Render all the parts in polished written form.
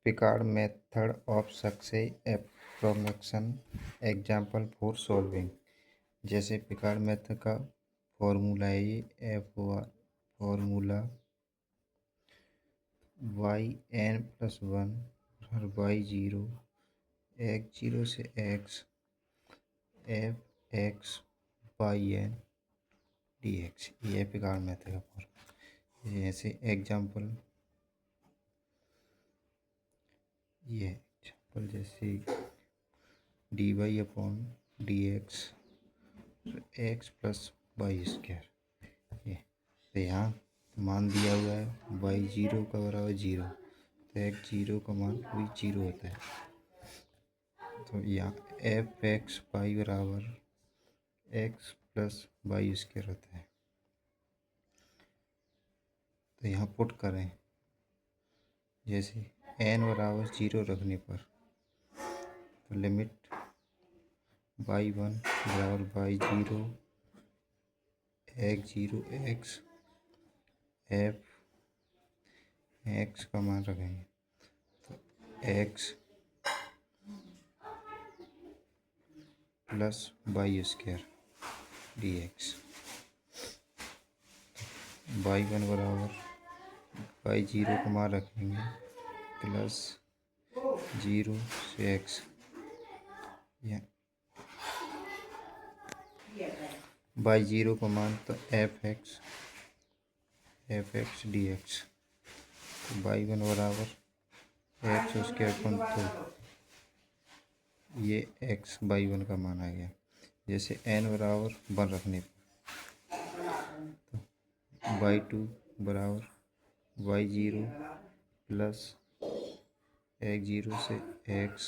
Picard method of success approximation example for solving. जैसे Picard method का formula है ये formula y n plus one और y zero x zero से x f x y n d x, ये Picard method का formula. जैसे example ये एग्जाम्पल जैसे d y upon d x x plus y square. ये तो यहाँ मान दिया हुआ है वाई जीरो का बराबर जीरो, तो एक्स जीरो का मान भी जीरो होता है। तो यहाँ एफ एक्स वाई बराबर एक्स प्लस वाई स्क्वायर होता है। तो यहाँ पुट करें, जैसे एन बराबर जीरो रखने पर तो लिमिट वाई वन बराबर y zero x zero x f x का मान रखेंगे तो x plus y square d x. Y one बराबर वाई जीरो का मान रखेंगे प्लस जीरो से एक्स, वाई जीरो का मान तो f x d x. Y one बराबर एक्स स्क्वायर अपन तो ये एक्स वाई वन का मान आ गया। जैसे एन बराबर वन रखने पर तो वाई टू बराबर y zero plus x zero से x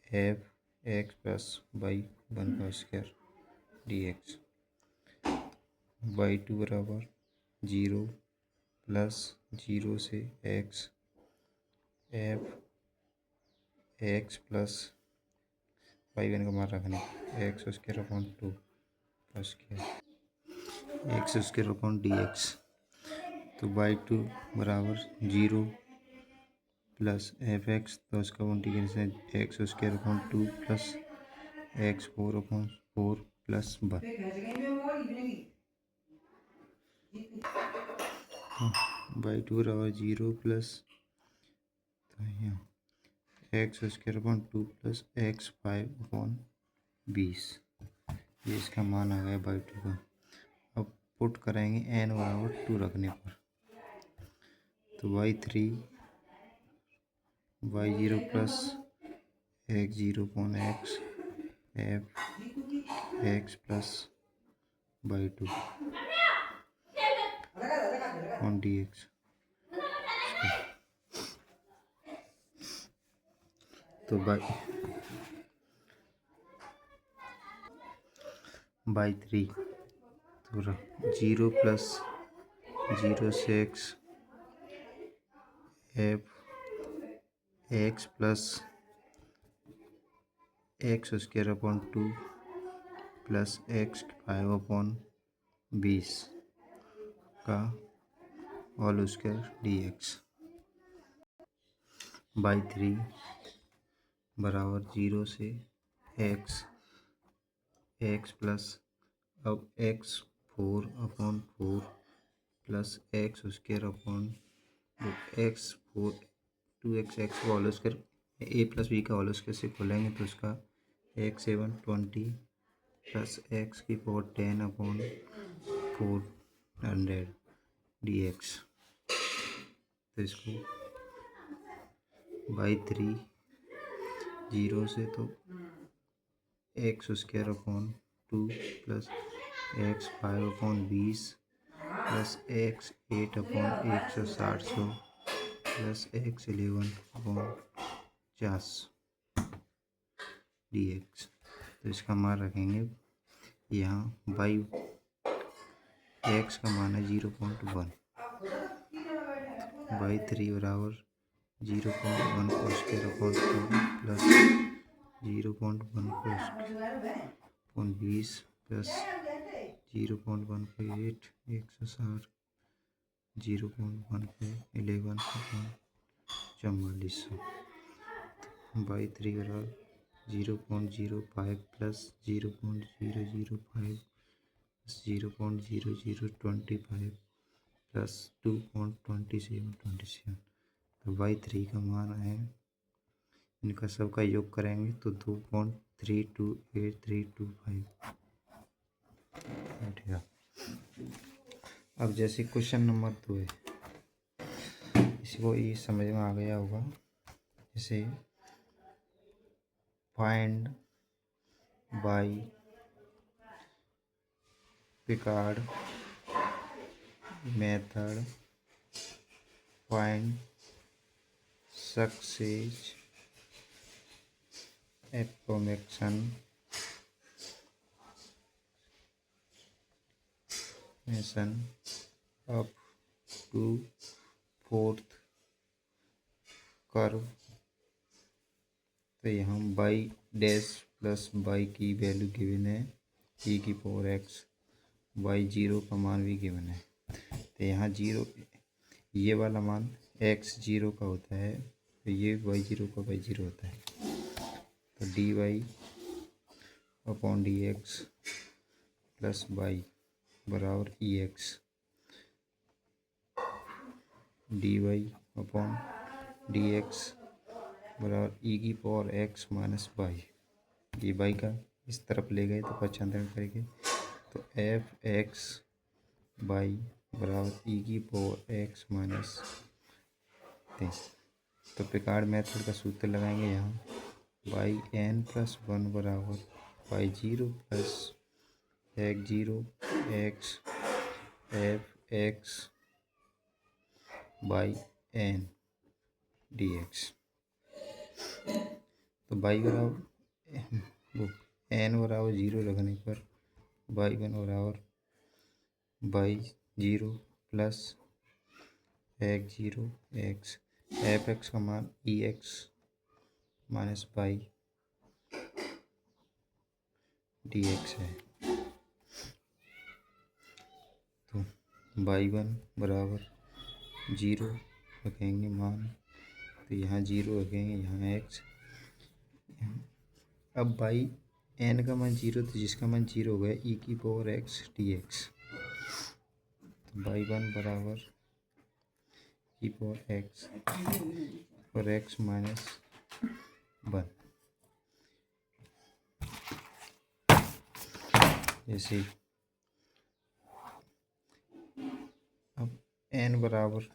f x plus y one का square d x. Y two बराबर जीरो प्लस जीरो से x f x plus y one का मान रखने x square upon two square x square upon d x. तो y two बराबर zero plus f x, तो उसका integration x square upon two plus x four upon four plus one. Y two बराबर zero plus तो यहाँ x square upon two plus x five upon 20, ये इसका मान आ गया वाई टू का। अब पुट करेंगे एन बराबर टू रखने पर तो y three y zero plus x zero upon x f x plus y two upon d x. तो बाई थ्री तो जीरो प्लस जीरो से x f x plus x square upon two plus x five upon 20 का whole square d x. Y three बराबर zero से x x plus अब x four upon four plus x square upon x four two x x का whole square ए plus B का whole square से खोलेंगे तो उसका एक्स सेवन 20 प्लस एक्स की पावर 10 अपॉन 400 डी एक्स। तो इसको बाई थ्री जीरो से तो x square upon two plus x five upon 20 plus x 8 upon 160 plus x 11 upon 50 D x. तो इसका मान रखेंगे यहाँ बाई एक्स का मान है 0.1 बाई थ्री बराबर 0.1 को स्क्वायर अपॉन टू प्लस 0.1 को अपॉन 20 प्लस 0.158 160 0.15 1144। बाई 3 बराबर 0.05 प्लस 0.005 0.0025 प्लस 2.2727। तो बाई 3 का मान है, इनका सबका योग करेंगे तो 2.328325 बैठेगा। अब जैसे क्वेश्चन नंबर 2 है, इसको ये समझ में आ गया होगा। जैसे find by Picard method find success approximation up to fourth curve. तो यहाँ बाई डैश प्लस बाई की वैल्यू गिवन है e की पावर x, बाई 0 का मान भी गिवन है। तो यहाँ 0 ये वाला मान x 0 का होता है, तो ये y 0 का y 0 होता है। तो dy upon d x plus y बराबर e x, d y upon d x बराबर ई की पावर एक्स माइनस बाई। ये बाई का इस तरफ ले गए तो पक्षांतरण करेंगे, तो एफ एक्स बाई बराबर ई की पावर एक्स माइनस 3। तो पिकार्ड मेथड का सूत्र लगाएंगे यहाँ, बाई एन प्लस 1 बराबर y 0 plus x 0 x f x y n d x. तो बाई बराबर एन बराबर 0 रखने पर बाई 1 बराबर y 0 plus x 0 x f x का मान e x minus y d x है। तो बाई 1 बराबर 0 रखेंगे मान, तो यहाँ 0 रखेंगे, यहाँ एक्स। अब बाई एन का मान 0, तो जिसका मान 0 हो गया ई की पावर एक्स डी एक्स। तो बाई 1 बराबर ई पावर एक्स और एक्स माइनस 1। जैसे अब एन बराबर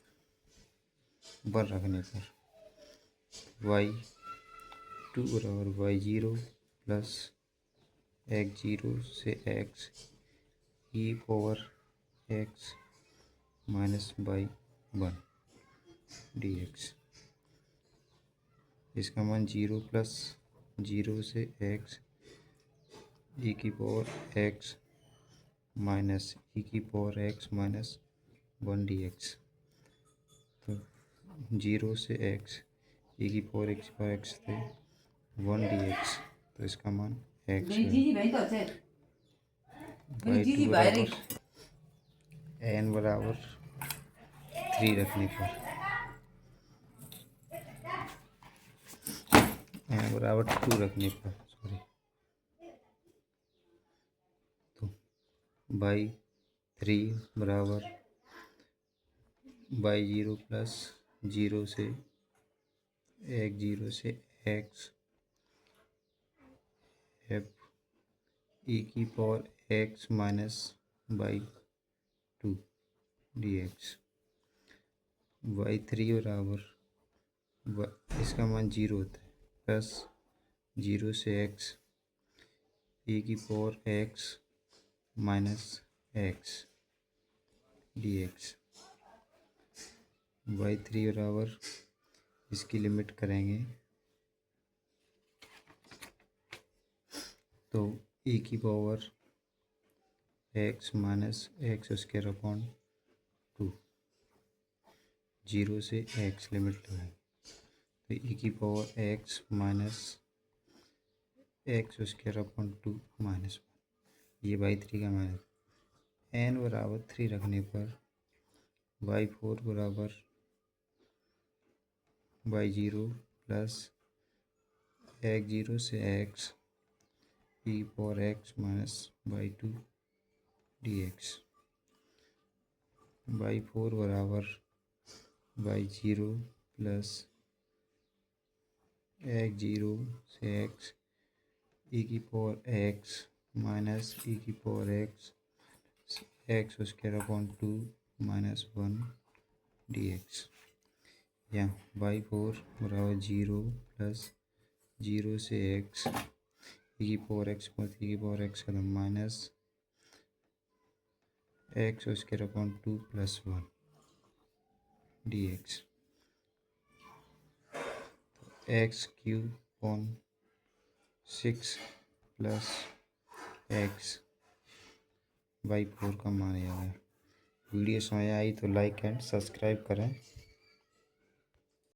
1 रखने पर वाई 2 बराबर वाई 0 प्लस एक्स 0 से x E power x minus by 1 D x. इसका मान 0 प्लस 0 से एक्स ई की पावर एक्स माइनस ई की power x minus 1 D x. तो 0 से एक्स ई की पावर एक्स थे 1 डी एक्स, तो इसका मान एक्स है। बाई 2 बराबर एन बराबर 3 रखने पर एन बराबर 2 रखने पर तो बाई 3 बराबर बाई 0 प्लस 0 से एक्स 0 से एक्स एफ ई की power x minus by 2 D x. By 3 बराबर इसका मान 0 होता है प्लस 0 से एक्स ई की power x minus x d x. By 3 बराबर इसकी लिमिट करेंगे तो ई की power x minus x square upon 2, 0 से एक्स लिमिट लगाएंगे तो ई की power x minus x square upon 2 minus 1। ये बाई 3 का माइनस एन बराबर 3 रखने पर y4 बराबर y0 प्लस x0 से x e power x minus y2 dx। y4 बराबर y0 प्लस x0 से x e की पावर x माइनस e की पावर x square upon 2 minus 1 dx। या y4 बराबर 0 प्लस 0 से x e की पावर x प्लस e की पावर x का minus x square upon 2 plus 1 dx। X cube upon 6 plus x y4 का मान आया है। वीडियो समझ आई तो लाइक एंड सब्सक्राइब करें।